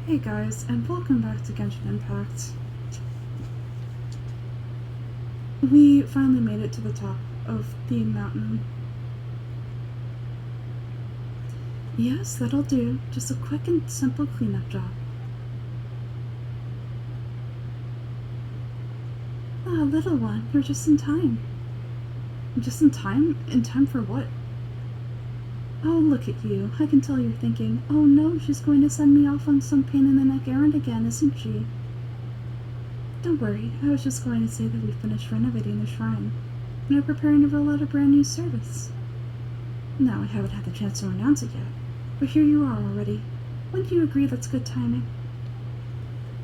Hey guys, and welcome back to Genshin Impact. We finally made it to the top of the mountain. Yes, that'll do. Just a quick and simple cleanup job. Ah, little one, you're just in time. Just in time? In time for what? Oh, look at you. I can tell you're thinking, oh no, she's going to send me off on some pain-in-the-neck errand again, isn't she? Don't worry, I was just going to say that we finished renovating the shrine, and are preparing to roll out a brand new service. Now, I haven't had the chance to announce it yet, but here you are already. Wouldn't you agree that's good timing?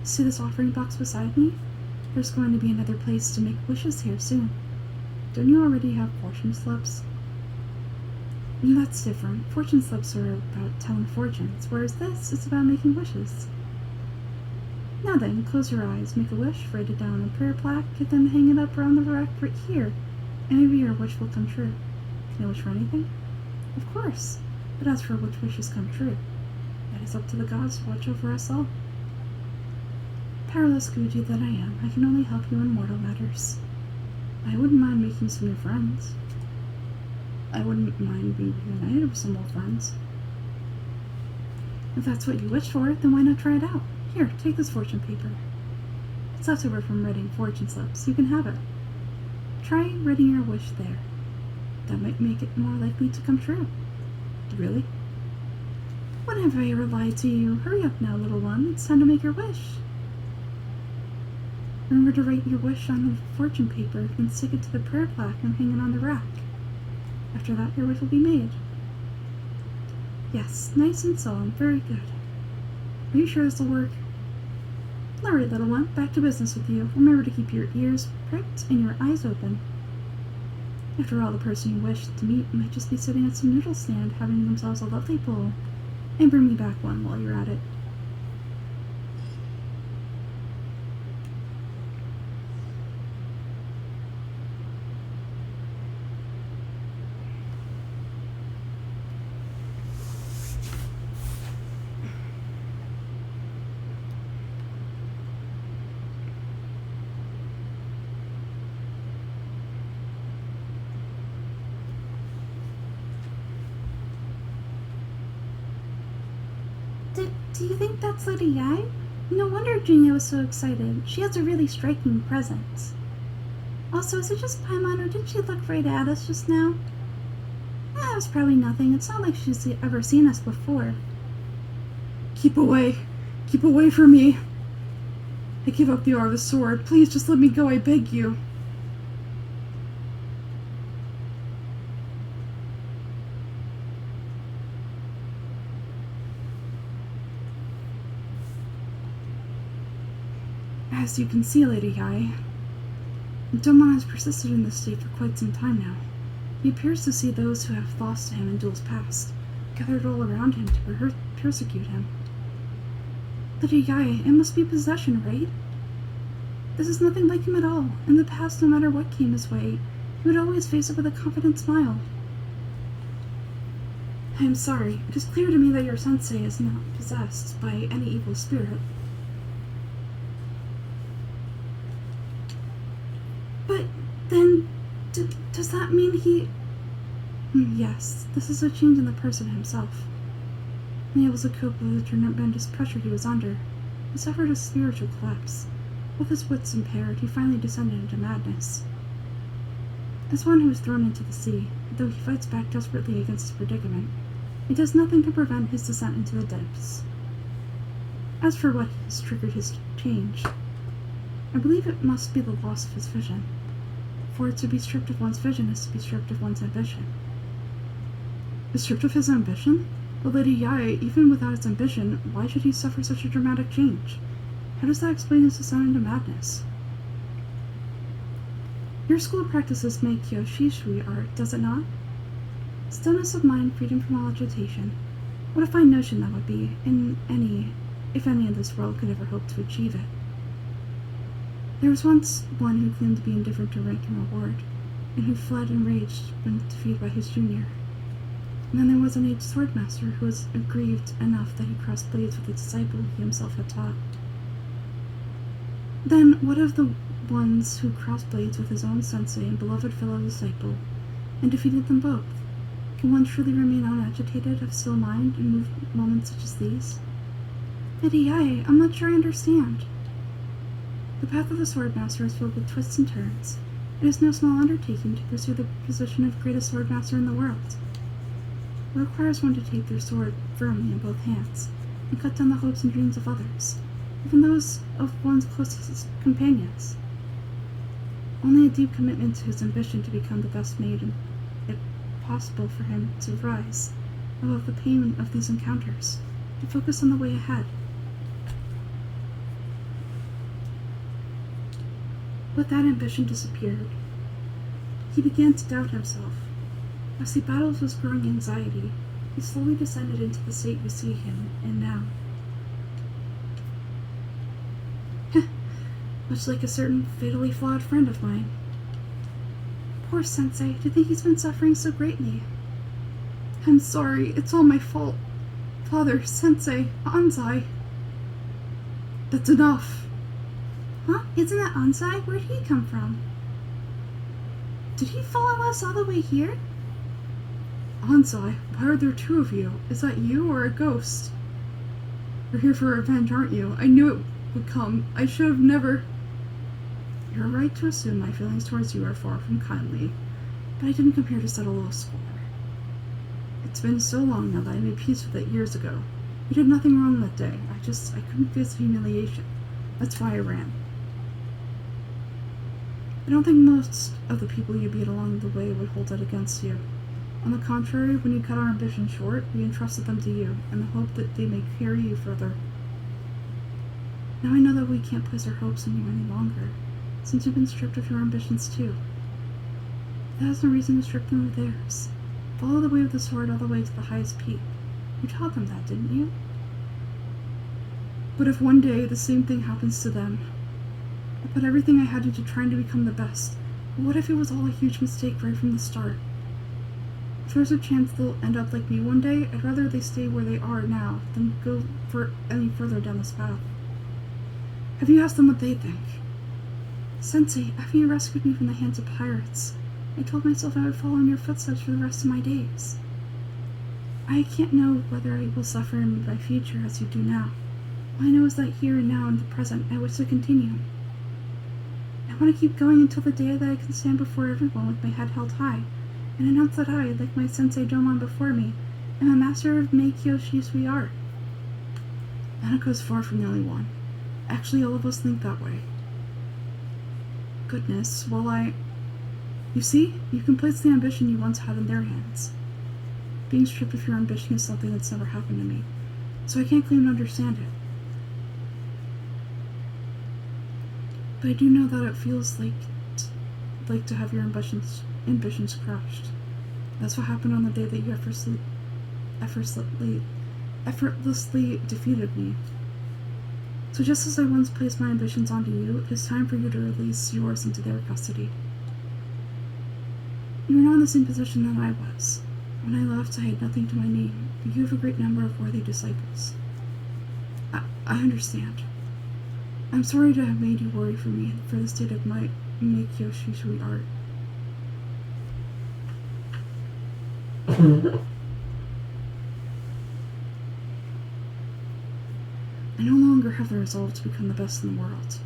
See this offering box beside me? There's going to be another place to make wishes here soon. Don't you already have fortune slips? That's different. Fortune slips are about telling fortunes, whereas this is about making wishes. Now then, close your eyes, make a wish, write it down on a prayer plaque, and then hang it up around the rack right here, and maybe your wish will come true. Can I wish for anything? Of course, but as for which wishes come true, that is up to the gods to watch over us all. Powerless Guji that I am, I can only help you in mortal matters. I wouldn't mind making some new friends. I wouldn't mind being reunited with some old friends. If that's what you wish for, then why not try it out? Here, take this fortune paper. It's leftover from writing fortune slips. You can have it. Try writing your wish there. That might make it more likely to come true. Really? When have I ever lied to you? Hurry up now, little one. It's time to make your wish. Remember to write your wish on the fortune paper, then stick it to the prayer plaque and hang it on the rack. After that, your wish will be made. Yes, nice and solemn. Very good. Are you sure this will work? Alright, little one, back to business with you. Remember to keep your ears pricked and your eyes open. After all, the person you wish to meet might just be sitting at some noodle stand having themselves a lovely bowl. And bring me back one while you're at it. Do you think that's Lady Yai? No wonder Junia was so excited. She has a really striking presence. Also, is it just Paimon, or did she look right at us just now? It was probably nothing. It's not like she's ever seen us before. Keep away. Keep away from me. I give up the art of the sword. Please just let me go, I beg you. As you can see, Lady Yai, Domon has persisted in this state for quite some time now. He appears to see those who have lost to him in duels past, gathered all around him to persecute him. Lady Yai, it must be possession, right? This is nothing like him at all. In the past, no matter what came his way, he would always face it with a confident smile. I am sorry. It is clear to me that your sensei is not possessed by any evil spirit. But then, does that mean he... Yes, this is a change in the person himself. Unable to cope with the tremendous pressure he was under, he suffered a spiritual collapse. With his wits impaired, he finally descended into madness. As one who is thrown into the sea, though he fights back desperately against his predicament, he does nothing to prevent his descent into the depths. As for what has triggered his change, I believe it must be the loss of his vision. For to be stripped of one's vision is to be stripped of one's ambition. Stripped of his ambition? But Lady Yai, even without his ambition, why should he suffer such a dramatic change? How does that explain his descent into madness? Your school practices Meikyo Shishui art, does it not? Stillness of mind, freedom from all agitation. What a fine notion that would be, if any in this world could ever hope to achieve it. There was once one who claimed to be indifferent to rank and reward, and who fled enraged when defeated by his junior. And then there was an aged swordmaster who was aggrieved enough that he crossed blades with a disciple he himself had taught. Then what of the ones who crossed blades with his own sensei and beloved fellow disciple, and defeated them both? Can one truly remain unagitated, of still mind, in moments such as these? Lady Ai, I'm not sure I understand. The path of the swordmaster is filled with twists and turns. It is no small undertaking to pursue the position of greatest swordmaster in the world. It requires one to take their sword firmly in both hands, and cut down the hopes and dreams of others, even those of one's closest companions. Only a deep commitment to his ambition to become the best made it possible for him to rise above the pain of these encounters, to focus on the way ahead. But that ambition disappeared. He began to doubt himself. As he battled with growing anxiety, he slowly descended into the state we see him in now. Much like a certain fatally flawed friend of mine. Poor Sensei, to think he's been suffering so greatly. I'm sorry, it's all my fault. Father, Sensei, Anzai. That's enough. Huh? Isn't that Anzai? Where'd he come from? Did he follow us all the way here? Anzai, why are there two of you? Is that you or a ghost? You're here for revenge, aren't you? I knew it would come. I should have never... You're right to assume my feelings towards you are far from kindly, but I didn't come here to settle a score. It's been so long now that I made peace with it years ago. You did nothing wrong that day. I couldn't face humiliation. That's why I ran. I don't think most of the people you beat along the way would hold that against you. On the contrary, when you cut our ambition short, we entrusted them to you, in the hope that they may carry you further. Now I know that we can't place our hopes in you any longer, since you've been stripped of your ambitions too. That has no reason to strip them of theirs. Follow the way of the sword all the way to the highest peak. You taught them that, didn't you? But if one day the same thing happens to them, I put everything I had into trying to become the best. But what if it was all a huge mistake right from the start? If there's a chance they'll end up like me one day, I'd rather they stay where they are now than go for any further down this path. Have you asked them what they think? Sensei, after you rescued me from the hands of pirates, I told myself I would follow in your footsteps for the rest of my days. I can't know whether I will suffer in my future as you do now. All I know is that here and now in the present, I wish to continue. I want to keep going until the day that I can stand before everyone with my head held high, and announce that I, like my sensei Domon before me, am a master of Meikyoshi sweet art. Nanako's far from the only one. Actually, all of us think that way. Goodness, well You see, you can place the ambition you once had in their hands. Being stripped of your ambition is something that's never happened to me, so I can't claim to understand it. But I do know that it feels like to have your ambitions crushed. That's what happened on the day that you effortlessly defeated me. So just as I once placed my ambitions onto you, it is time for you to release yours into their custody. You are now in the same position that I was. When I left, I had nothing to my name, but you have a great number of worthy disciples. I understand. I'm sorry to have made you worry for me and for the state of my Meikyoshi sweet art. I no longer have the resolve to become the best in the world.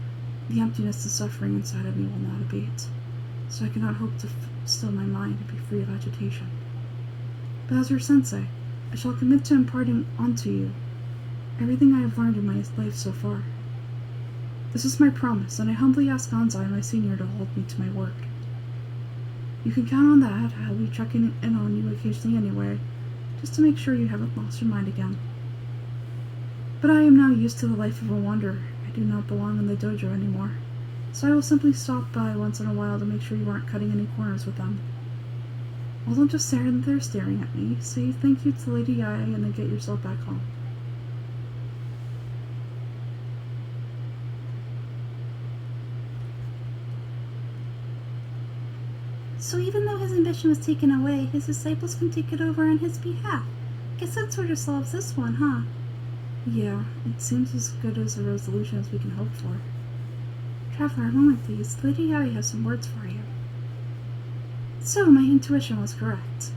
The emptiness and suffering inside of me will not abate, so I cannot hope to still my mind and be free of agitation. But as your sensei, I shall commit to imparting onto you everything I have learned in my life so far. This is my promise, and I humbly ask Anzai, my senior, to hold me to my word. You can count on that. I'll be checking in on you occasionally anyway, just to make sure you haven't lost your mind again. But I am now used to the life of a wanderer. I do not belong in the dojo anymore, so I will simply stop by once in a while to make sure you aren't cutting any corners with them. Well, don't just stand there staring at me. Say thank you to Lady Ai and then get yourself back home. So even though his ambition was taken away, his disciples can take it over on his behalf. Guess that sort of solves this one, huh? Yeah, it seems as good as a resolution as we can hope for. Traveler, a moment please. Lady Yai has some words for you. So, my intuition was correct.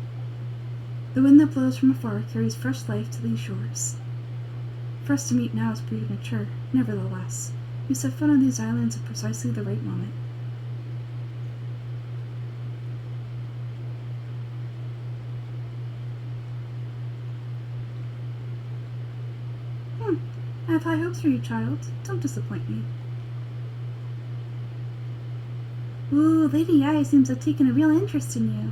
The wind that blows from afar carries fresh life to these shores. For us to meet now is premature. Nevertheless, we set foot on these islands at precisely the right moment. I have high hopes for you, child. Don't disappoint me. Ooh, Lady Yai seems to have taken a real interest in you.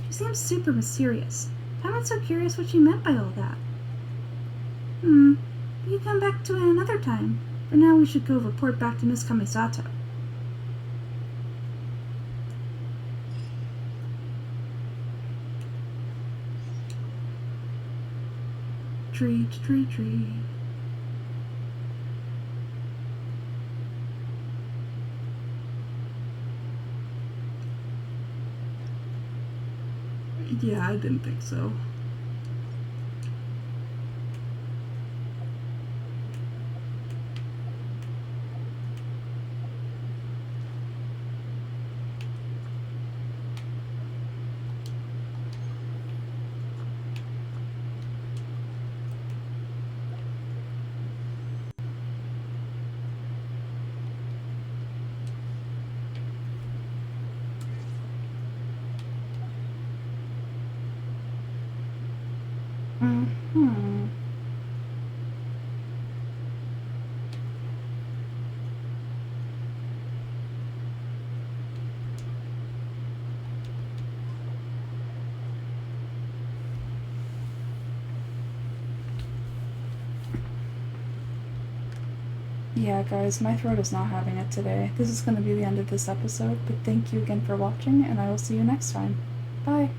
She seems super mysterious. I'm so curious what she meant by all that. We can come back to it another time. For now, we should go report back to Miss Kamisato. Tree, tree, tree. Yeah, I didn't think so. Yeah, guys, my throat is not having it today. This is going to be the end of this episode, but thank you again for watching, and I will see you next time. Bye!